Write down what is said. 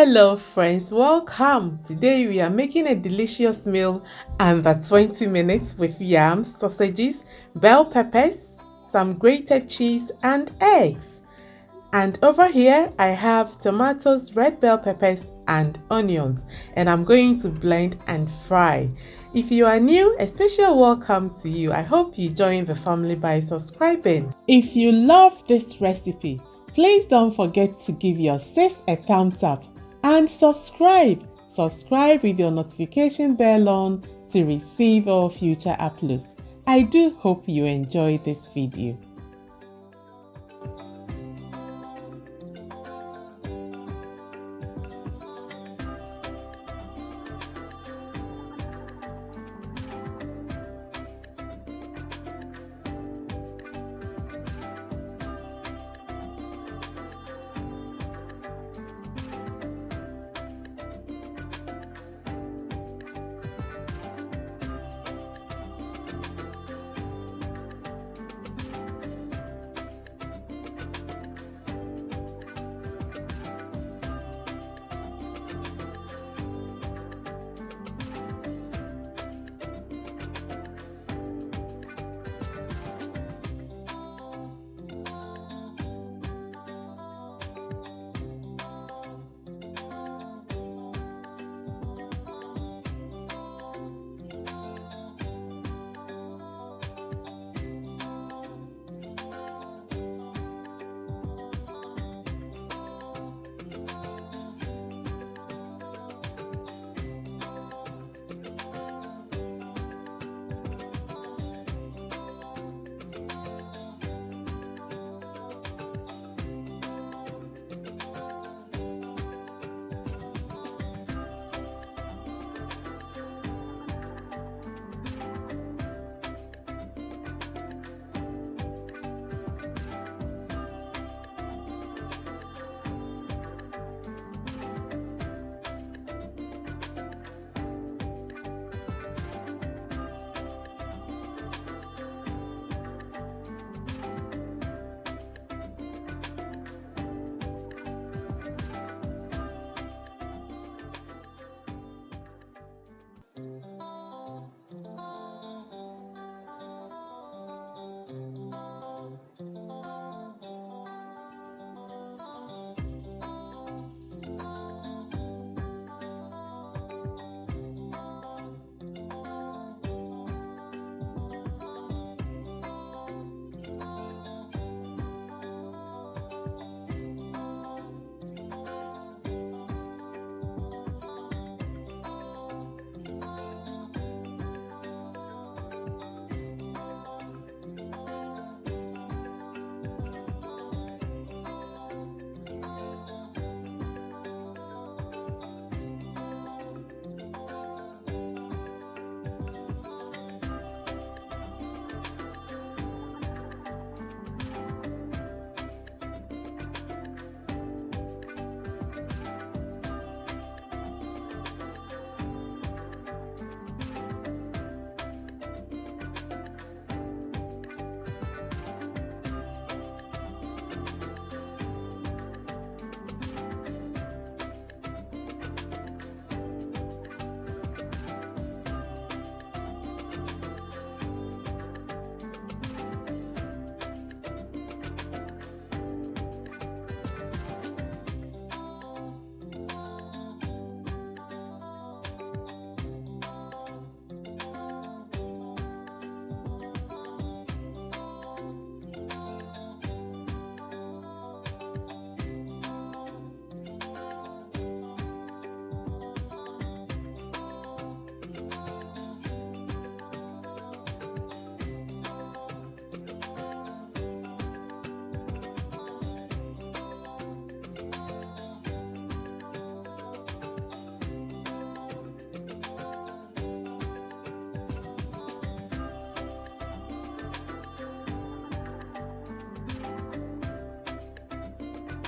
Hello friends, welcome. Today we are making a delicious meal under 20 minutes with yams, sausages, bell peppers, some grated cheese and eggs. And over here I have tomatoes, red bell peppers and onions, and I'm going to blend and fry. If you are new, a special welcome to you. I hope you join the family by subscribing. If you love this recipe, please don't forget to give your sis a thumbs up and subscribe. Subscribe with your notification bell on to receive all future uploads. I do hope you enjoy this video.